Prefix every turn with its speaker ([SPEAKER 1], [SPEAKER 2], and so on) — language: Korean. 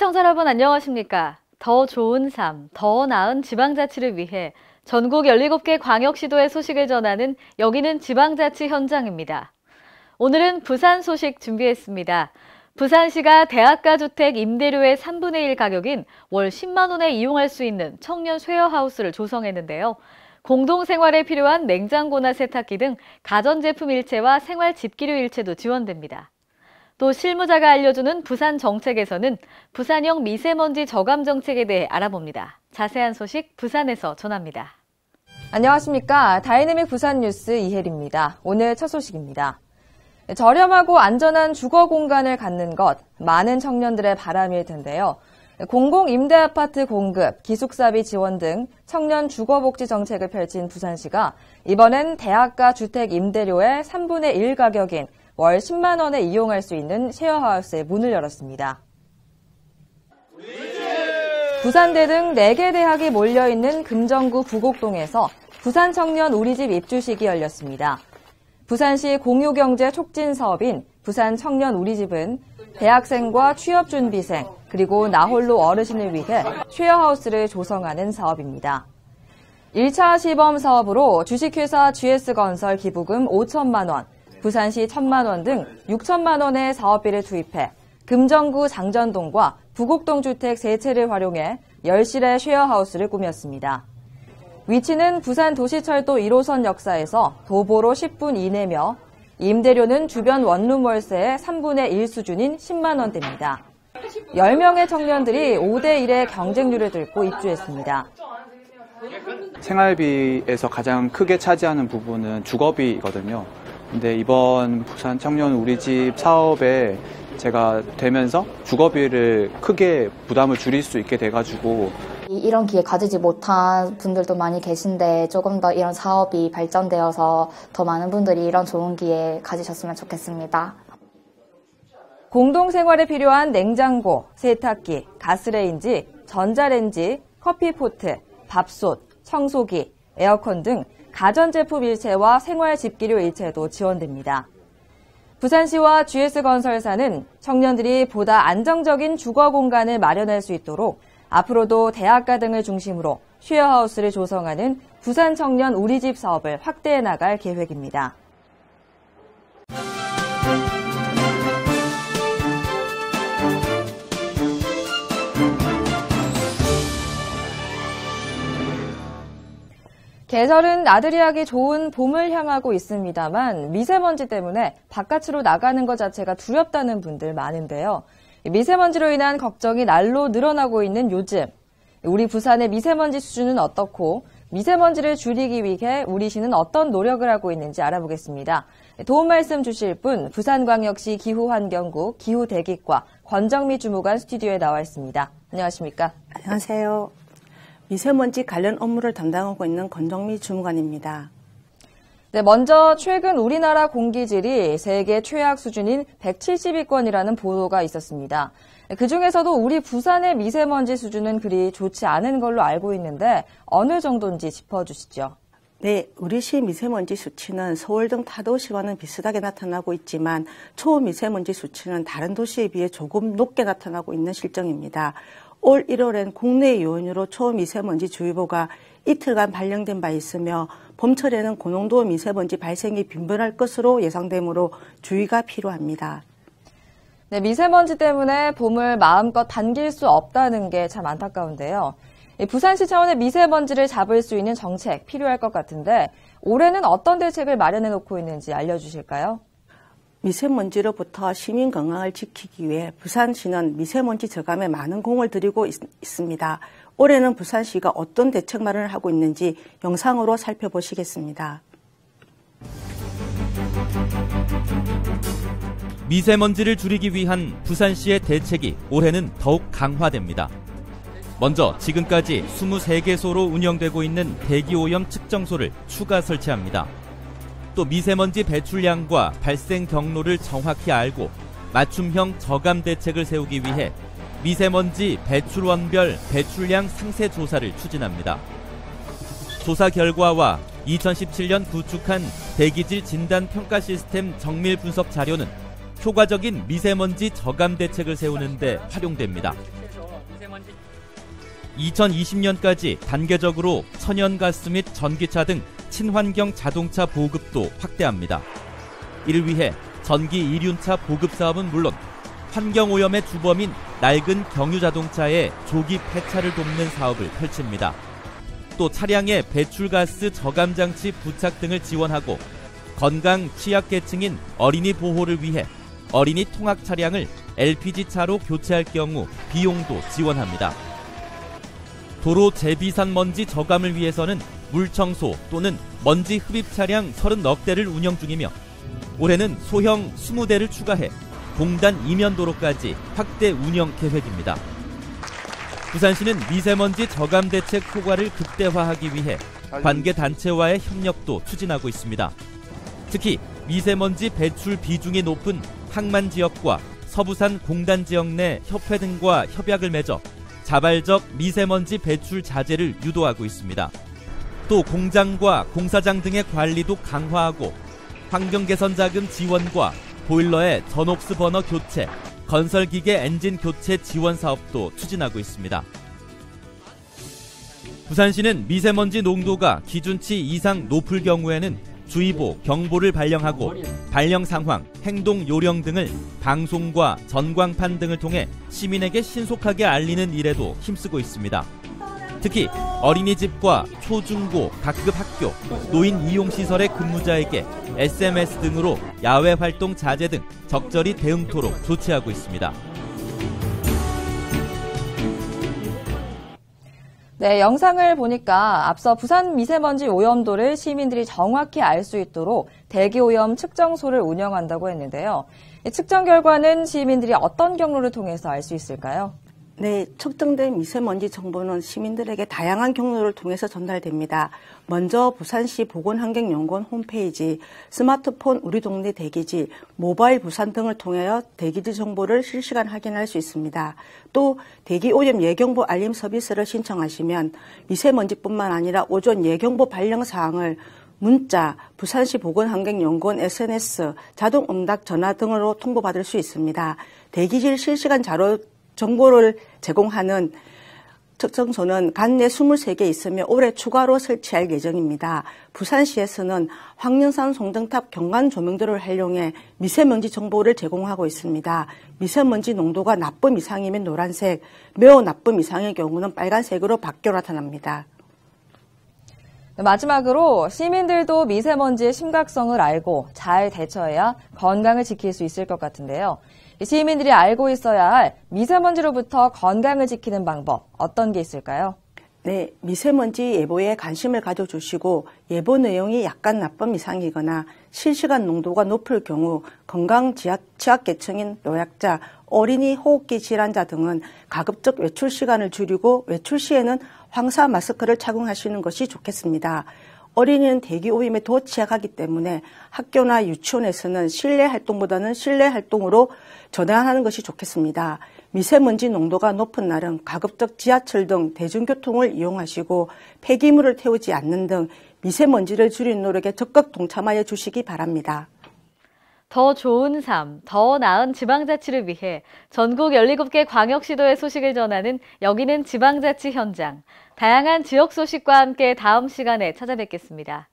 [SPEAKER 1] 시청자 여러분 안녕하십니까? 더 좋은 삶, 더 나은 지방자치를 위해 전국 17개 광역시도의 소식을 전하는 여기는 지방자치 현장입니다. 오늘은 부산 소식 준비했습니다. 부산시가 대학가 주택 임대료의 3분의 1 가격인 월 10만 원에 이용할 수 있는 청년 쉐어하우스를 조성했는데요. 공동생활에 필요한 냉장고나 세탁기 등 가전제품 일체와 생활 집기류 일체도 지원됩니다. 또 실무자가 알려주는 부산 정책에서는 부산형 미세먼지 저감 정책에 대해 알아봅니다. 자세한 소식 부산에서 전합니다.
[SPEAKER 2] 안녕하십니까. 다이내믹 부산 뉴스 이혜리입니다. 오늘 첫 소식입니다. 저렴하고 안전한 주거 공간을 갖는 것, 많은 청년들의 바람일 텐데요. 공공임대아파트 공급, 기숙사비 지원 등 청년 주거복지 정책을 펼친 부산시가 이번엔 대학가 주택 임대료의 3분의 1 가격인 월 10만 원에 이용할 수 있는 쉐어하우스의 문을 열었습니다. 부산대 등 4개 대학이 몰려있는 금정구 부곡동에서 부산 청년 우리집 입주식이 열렸습니다. 부산시 공유경제 촉진 사업인 부산 청년 우리집은 대학생과 취업준비생, 그리고 나홀로 어르신을 위해 쉐어하우스를 조성하는 사업입니다. 1차 시범 사업으로 주식회사 GS건설 기부금 5천만 원, 부산시 1,000만 원 등 6천만 원의 사업비를 투입해 금정구 장전동과 부곡동 주택 3채를 활용해 10실의 쉐어하우스를 꾸몄습니다. 위치는 부산 도시철도 1호선 역사에서 도보로 10분 이내며 임대료는 주변 원룸 월세의 3분의 1 수준인 10만 원대입니다. 10명의 청년들이 5대1의 경쟁률을 뚫고 입주했습니다.
[SPEAKER 3] 생활비에서 가장 크게 차지하는 부분은 주거비거든요. 근데 이번 부산 청년 우리집 사업에 제가 되면서 주거비를 크게 부담을 줄일 수 있게 돼가지고
[SPEAKER 4] 이런 기회 가지지 못한 분들도 많이 계신데 조금 더 이런 사업이 발전되어서 더 많은 분들이 이런 좋은 기회 가지셨으면 좋겠습니다.
[SPEAKER 2] 공동생활에 필요한 냉장고, 세탁기, 가스레인지, 전자레인지, 커피포트, 밥솥, 청소기, 에어컨 등 가전제품 일체와 생활 집기류 일체도 지원됩니다. 부산시와 GS건설사는 청년들이 보다 안정적인 주거 공간을 마련할 수 있도록 앞으로도 대학가 등을 중심으로 쉐어하우스를 조성하는 부산 청년 우리집 사업을 확대해 나갈 계획입니다. 계절은 나들이 하기 좋은 봄을 향하고 있습니다만 미세먼지 때문에 바깥으로 나가는 것 자체가 두렵다는 분들 많은데요. 미세먼지로 인한 걱정이 날로 늘어나고 있는 요즘, 우리 부산의 미세먼지 수준은 어떻고 미세먼지를 줄이기 위해 우리 시는 어떤 노력을 하고 있는지 알아보겠습니다. 도움 말씀 주실 분 부산광역시 기후환경국 기후대기과 권정미 주무관 스튜디오에 나와 있습니다. 안녕하십니까?
[SPEAKER 5] 안녕하세요. 미세먼지 관련 업무를 담당하고 있는 권정미 주무관입니다.
[SPEAKER 2] 네, 먼저 최근 우리나라 공기질이 세계 최악 수준인 170위권이라는 보도가 있었습니다. 그중에서도 우리 부산의 미세먼지 수준은 그리 좋지 않은 걸로 알고 있는데 어느 정도인지 짚어주시죠.
[SPEAKER 5] 네, 우리시 미세먼지 수치는 서울 등 타 도시와는 비슷하게 나타나고 있지만 초미세먼지 수치는 다른 도시에 비해 조금 높게 나타나고 있는 실정입니다. 올 1월엔 국내 요원으로 초미세먼지 주의보가 이틀간 발령된 바 있으며 봄철에는 고농도 미세먼지 발생이 빈번할 것으로 예상되므로 주의가 필요합니다.
[SPEAKER 2] 네, 미세먼지 때문에 봄을 마음껏 당길 수 없다는 게 참 안타까운데요. 부산시 차원의 미세먼지를 잡을 수 있는 정책 필요할 것 같은데 올해는 어떤 대책을 마련해 놓고 있는지 알려주실까요?
[SPEAKER 5] 미세먼지로부터 시민 건강을 지키기 위해 부산시는 미세먼지 저감에 많은 공을 들이고 있습니다. 올해는 부산시가 어떤 대책 마련을 하고 있는지 영상으로 살펴보시겠습니다.
[SPEAKER 6] 미세먼지를 줄이기 위한 부산시의 대책이 올해는 더욱 강화됩니다. 먼저 지금까지 23개소로 운영되고 있는 대기오염 측정소를 추가 설치합니다. 또 미세먼지 배출량과 발생 경로를 정확히 알고 맞춤형 저감 대책을 세우기 위해 미세먼지 배출원별 배출량 상세 조사를 추진합니다. 조사 결과와 2017년 구축한 대기질 진단 평가 시스템 정밀 분석 자료는 효과적인 미세먼지 저감 대책을 세우는 데 활용됩니다. 2020년까지 단계적으로 천연가스 및 전기차 등 친환경 자동차 보급도 확대합니다. 이를 위해 전기 이륜차 보급 사업은 물론 환경오염의 주범인 낡은 경유자동차의 조기 폐차를 돕는 사업을 펼칩니다. 또 차량의 배출가스 저감장치 부착 등을 지원하고 건강 취약계층인 어린이 보호를 위해 어린이 통학 차량을 LPG차로 교체할 경우 비용도 지원합니다. 도로 재비산 먼지 저감을 위해서는 물청소 또는 먼지 흡입 차량 30여 대를 운영 중이며 올해는 소형 20대를 추가해 공단 이면도로까지 확대 운영 계획입니다. 부산시는 미세먼지 저감 대책 효과를 극대화하기 위해 관계단체와의 협력도 추진하고 있습니다. 특히 미세먼지 배출 비중이 높은 항만 지역과 서부산 공단 지역 내 협회 등과 협약을 맺어 자발적 미세먼지 배출 자제를 유도하고 있습니다. 또 공장과 공사장 등의 관리도 강화하고 환경개선자금 지원과 보일러의 전옥스 버너 교체, 건설기계 엔진 교체 지원 사업도 추진하고 있습니다. 부산시는 미세먼지 농도가 기준치 이상 높을 경우에는 주의보, 경보를 발령하고 발령 상황, 행동 요령 등을 방송과 전광판 등을 통해 시민에게 신속하게 알리는 일에도 힘쓰고 있습니다. 특히 어린이집과 초중고, 각급 학교, 노인 이용시설의 근무자에게 SMS 등으로 야외 활동 자제 등 적절히 대응토록 조치하고 있습니다.
[SPEAKER 2] 네, 영상을 보니까 앞서 부산 미세먼지 오염도를 시민들이 정확히 알 수 있도록 대기오염 측정소를 운영한다고 했는데요. 측정 결과는 시민들이 어떤 경로를 통해서 알 수 있을까요?
[SPEAKER 5] 네, 측정된 미세먼지 정보는 시민들에게 다양한 경로를 통해서 전달됩니다. 먼저 부산시 보건환경연구원 홈페이지, 스마트폰 우리 동네 대기지, 모바일 부산 등을 통하여 대기지 정보를 실시간 확인할 수 있습니다. 또 대기오염 예경보 알림 서비스를 신청하시면 미세먼지뿐만 아니라 오존 예경보 발령 사항을 문자, 부산시 보건환경연구원 SNS, 자동응답 전화 등으로 통보받을 수 있습니다. 대기질 실시간 자료 정보를 제공하는 측정소는 관내 23개 있으며 올해 추가로 설치할 예정입니다. 부산시에서는 황령산 송정탑 경관 조명도를 활용해 미세먼지 정보를 제공하고 있습니다. 미세먼지 농도가 나쁨 이상이면 노란색, 매우 나쁨 이상의 경우는 빨간색으로 바뀌어 나타납니다.
[SPEAKER 2] 마지막으로 시민들도 미세먼지의 심각성을 알고 잘 대처해야 건강을 지킬 수 있을 것 같은데요. 시민들이 알고 있어야 할 미세먼지로부터 건강을 지키는 방법, 어떤 게 있을까요?
[SPEAKER 5] 네, 미세먼지 예보에 관심을 가져주시고 예보 내용이 약간 나쁨 이상이거나 실시간 농도가 높을 경우 건강 취약계층인 노약자, 어린이 호흡기 질환자 등은 가급적 외출 시간을 줄이고 외출 시에는 황사 마스크를 착용하시는 것이 좋겠습니다. 어린이는 대기오염에 더 취약하기 때문에 학교나 유치원에서는 실내 활동보다는 실내 활동으로 전환하는 것이 좋겠습니다. 미세먼지 농도가 높은 날은 가급적 지하철 등 대중교통을 이용하시고 폐기물을 태우지 않는 등 미세먼지를 줄이는 노력에 적극 동참하여 주시기 바랍니다.
[SPEAKER 1] 더 좋은 삶, 더 나은 지방자치를 위해 전국 17개 광역시도의 소식을 전하는 여기는 지방자치 현장. 다양한 지역 소식과 함께 다음 시간에 찾아뵙겠습니다.